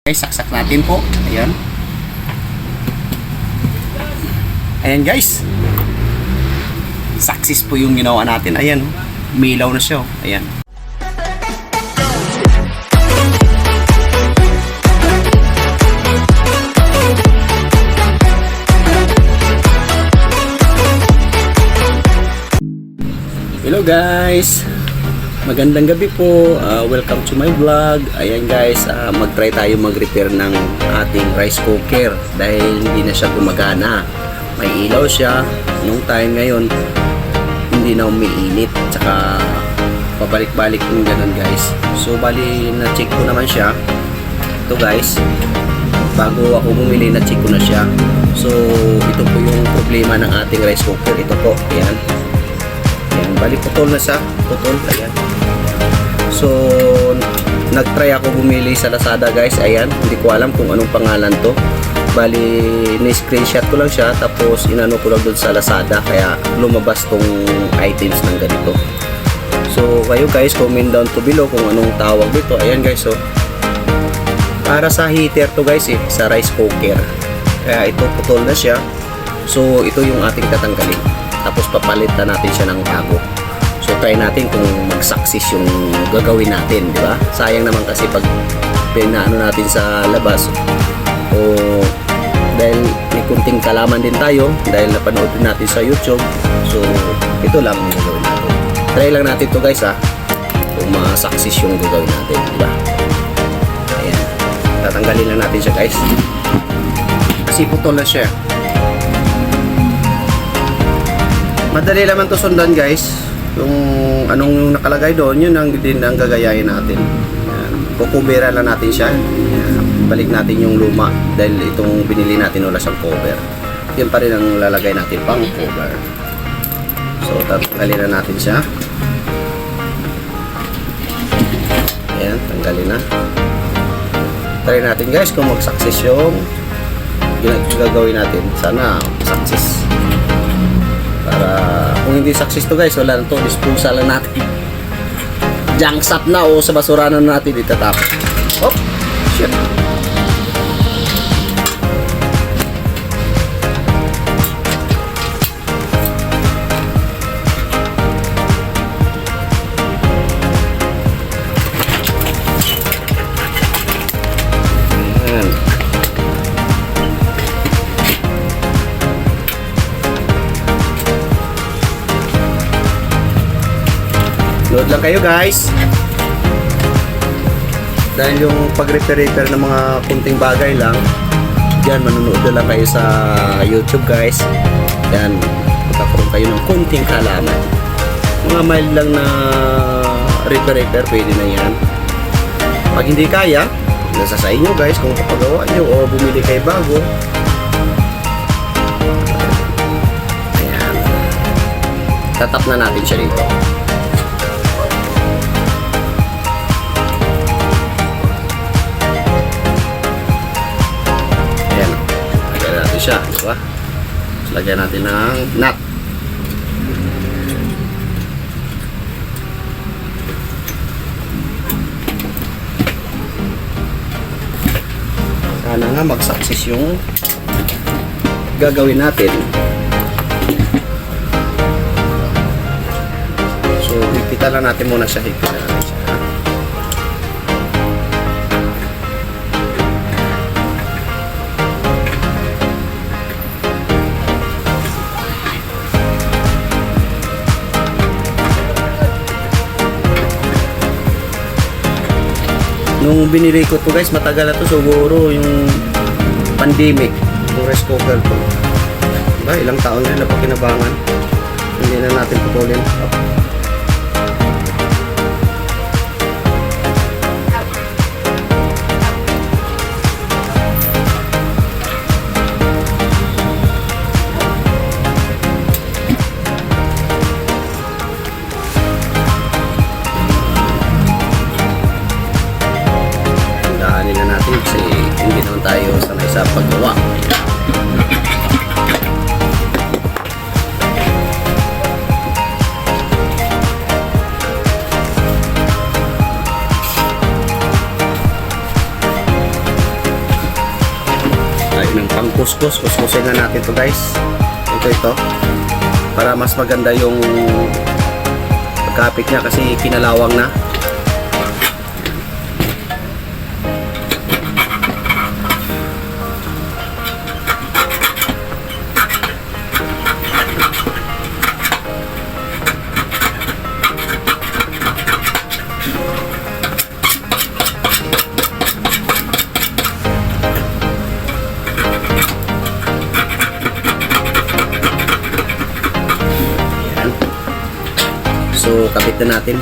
Okay, saksak natin po. Ayan. Ayan guys. Success po yung ginawa natin. Ayan. Milaw na siya. Ayan. Hello guys. Magandang gabi po. Welcome to my vlog. Ayan guys, mag-try tayo mag-repair ng ating rice cooker dahil hindi na siya gumagana. May ilaw siya nung time, ngayon hindi na umiinit, tsaka pabalik-balik yung ganun guys. So bali, na-check ko naman siya. Ito guys, bago ako bumili, na-check ko na siya. So ito po yung problema ng ating rice cooker. Ito po, ayan. Ayan, bali putol na siya. Putol, ayan. So, nag-try ako bumili sa Lazada guys. Ayan, hindi ko alam kung anong pangalan to. Bali, ni-screenshot ko lang siya. Tapos, inano ko lang doon sa Lazada. Kaya, lumabas tong items ng ganito. So, kayo guys, comment down to below kung anong tawag dito. Ayan guys, so. Para sa heater to guys eh, sa rice cooker. Kaya, ito putol na siya. So, ito yung ating tatanggalin. Tapos, papalitan natin siya ng bago. So try natin kung mag-success yung gagawin natin, di ba? Sayang naman kasi pag pinaano natin sa labas o dahil may kunting kalaman din tayo dahil napanood din natin sa YouTube. So ito lang yung gagawin natin. Try lang natin to guys kung ma-success yung gagawin natin, di ba? Ayan. Tatanggalin lang natin siya guys. Kasi putol na siya. Madali naman to sundan guys. Yung anong nakalagay doon, yun ang din ang gagayahin natin. Kukubera lang natin siya. Balik natin yung luma dahil itong binili natin wala siyang cover. Yun pa rin ang lalagay natin pang cover. So tatanggalin na natin siya. Ayan, tanggalin na. Try natin guys kung mag-success yung gagawin natin. Sana success. Para kung hindi success to guys, wala na to, disposal lang natin. Junk shop na o sa basuranan natin itatapon. Oh, shit. Load lang kayo guys. Dahil yung pag-repair ng mga kunting bagay lang, yan, manonood na lang kayo sa YouTube guys. Yan, magkakaroon kayo ng kunting kalaman. Mga mild lang na repair, pwede na yan. Pag hindi kaya, nasa sa inyo guys kung papagawa nyo o bumili kayo bago. Ayan, tatap na natin siya dito. Siya, di ba? Lagyan natin ng nut. Sana nga mag-success yung gagawin natin. So, higpitan lang natin muna siya. Higpitan natin siya. Nung binili ko to guys, matagal na to, siguro yung pandemic, yung rice cooker to. Diba, ilang taon rin na pakinabangan. Hindi na natin putulin. Kasi hindi naman tayo sanay sa paggawa. tayo ng pangkuskus. Kuskusin na natin to guys. Ito. Para mas maganda yung pagkapit niya kasi kinalawang na. So, kapit na natin.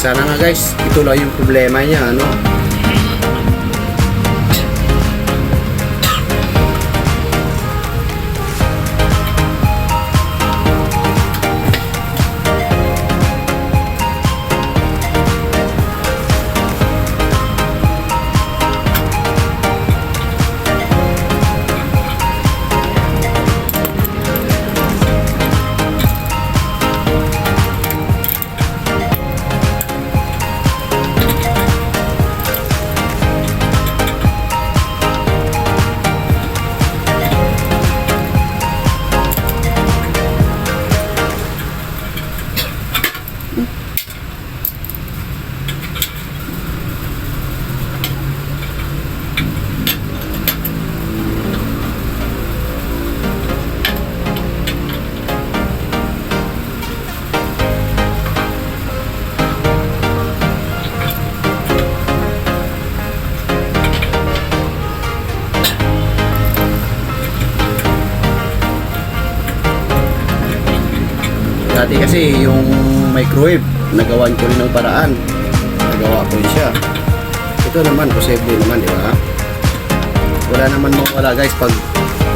Sana nga guys, ito lang yung problema niya, ano? Dati kasi yung microwave, nagawan ko rin ng paraan. Nagawa ko rin siya. Ito naman, posible naman, di ba? Wala naman mawala guys pag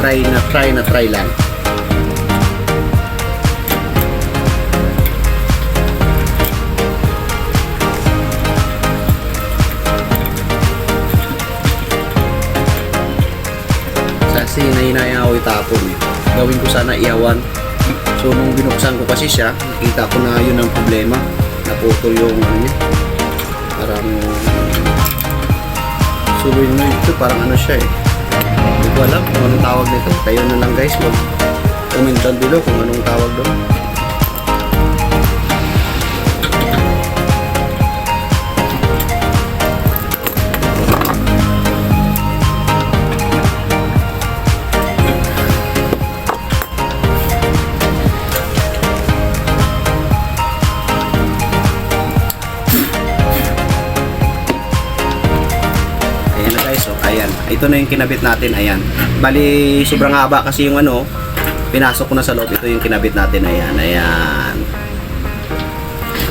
try lang. Kasi nahinaya ako itapon eh. Gawin ko sana iyawan. So nung binuksan ko kasi siya, nakita ko na yun ang problema. Naputol yung ano niya. Parang suloy na ito, parang ano siya eh. Hindi ko alam kung anong tawag nito. Kayo na lang guys, mag-comment down below kung anong tawag doon. Ayan, ito na yung kinabit natin, ayan. Bali, sobrang haba kasi yung ano, pinasok ko na sa loob, ito yung kinabit natin, ayan.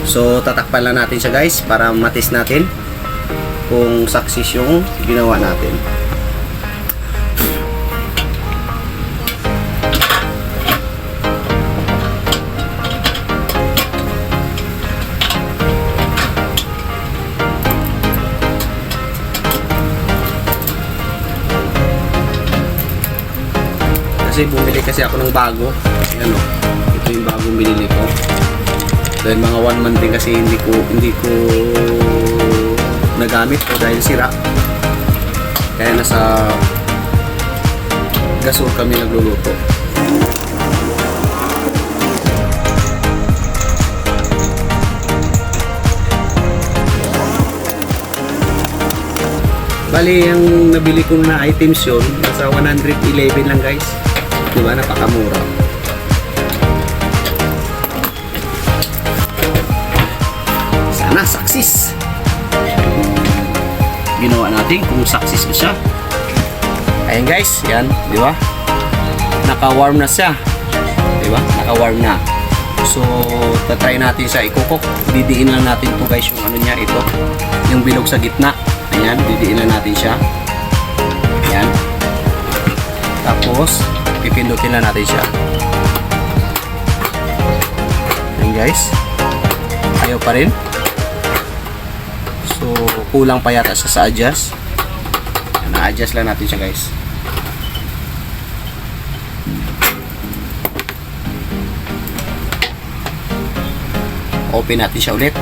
So, tatakpan lang natin siya guys, para matis natin kung success yung ginawa natin. Kasi bumili kasi ako ng bago. Ayan o. Ito yung bagong binili ko. Dahil mga 1 month din kasi hindi ko nagamit o dahil sira. Kaya nasa gasol kami nagluluto. Bali, ang nabili ko na items yun, nasa 111 lang guys. Diba? Napakamura. Sana success. Ginawa natin kung success ba siya. Ayan guys, yan, di ba? Naka-warm na siya. Di ba? Naka-warm na. So, tatry natin siya i-cook. Didiin lang natin po guys yung ano niya, ito. Yung bilog sa gitna. Ayan, didiin lang natin siya. Ayan. Tapos, pipindutin na natin siya. Ayan guys. Ayaw pa rin. So, kulang pa yata siya sa adjust. Na-adjust lang natin siya guys. Open natin siya ulit.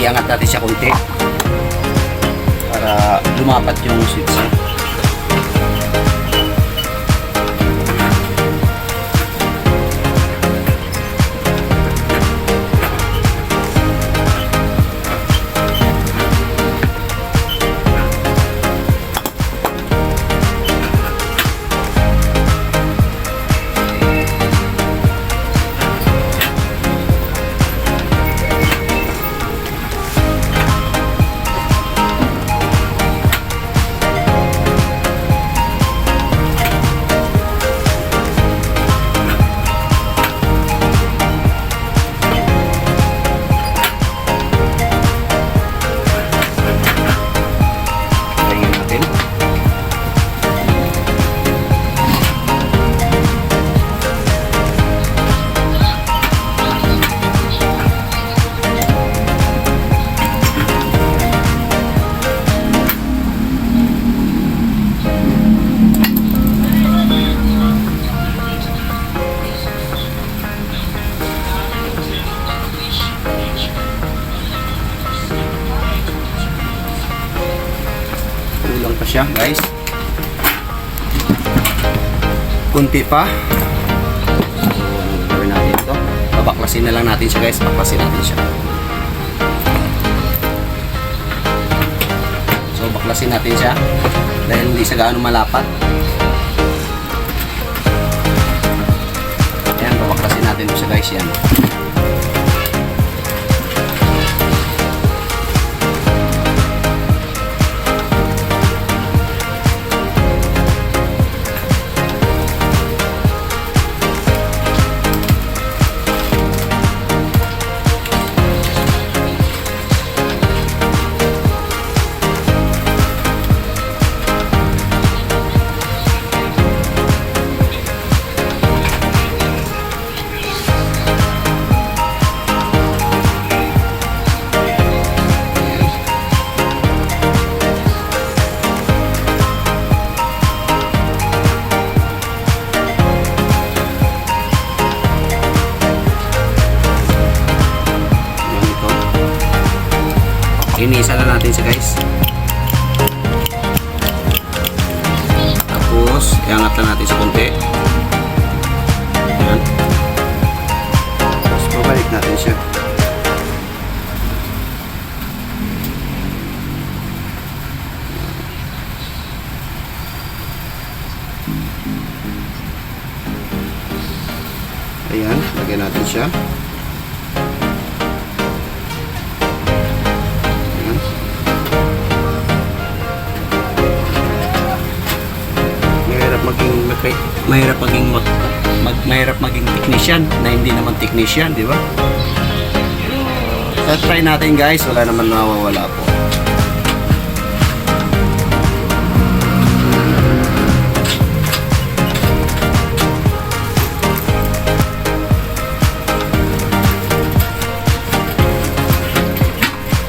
Iangat natin siya konti para lumapat yung switch. Kulang pa siya guys, kunti pa. So ano gagawin natin ito, babaklasin na lang natin siya guys. Baklasin natin siya. So baklasin natin siya dahil hindi siya gaano malapat. Ayan, babaklasin natin ito siya guys. Yan. Inisa na natin siya guys. Tapos iangat na natin sa konti. Ayan. Tapos babalik natin siya. Ayan, lagyan natin siya. Mahirap maging technician na hindi naman technician, di ba? So, try natin guys, wala naman nawawala po.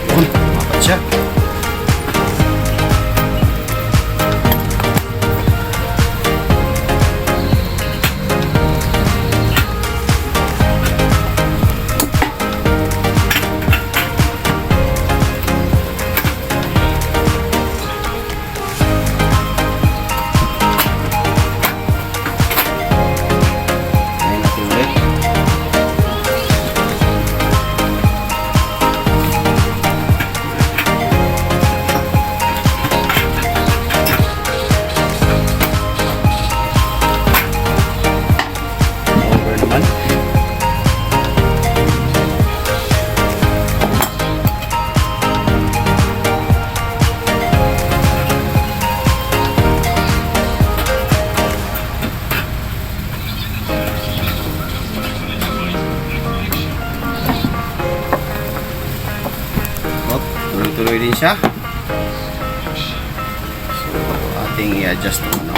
Yun, mapat siya. tuloy-tuloy din siya. So, ating i-adjust ng ano.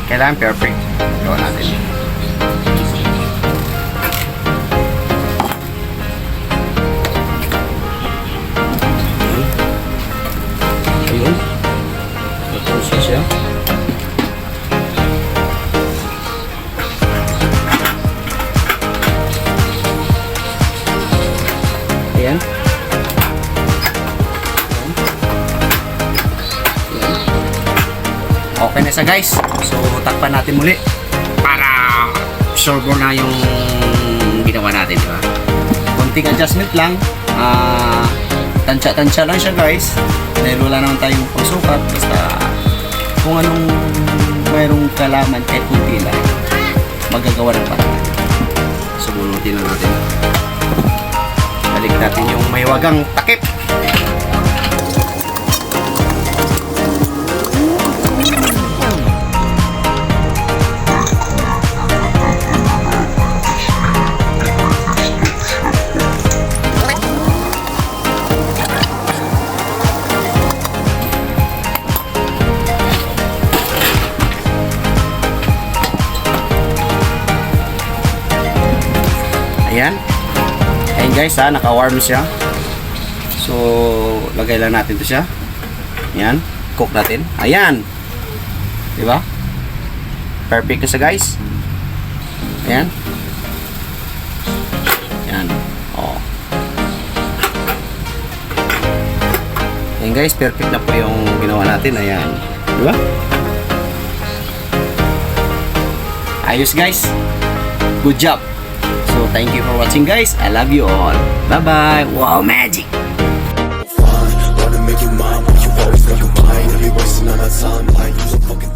Kailangan perfect. Gawa natin. Ayun. Nag-process siya. Ayan. Okay na siya guys. So takpan natin muli para sure na yung ginawa natin, di ba? Konting adjustment lang. Tansya-tansya lang siya guys. Dahil wala naman tayong pagsukat. Basta kung anong mayroong kalaman kahit kunti lang, magagawa ng paraan. So bunutin lang natin. Balik natin yung may wagang takip. Ayan. Ayan guys ha, naka-warm siya. So, lagay lang natin to siya. Ayan. Cook natin. Ayan. Diba? Perfect na siya guys. Ayan. Ayan. Oh. Ayan guys, perfect na po yung ginawa natin. Ayan. Diba? Ayos guys. Good job. So, thank you for watching guys. I love you all. Bye-bye. Wow, magic! Wanna make you mine, but you always got your mind. I be wasting all that time like you so fucking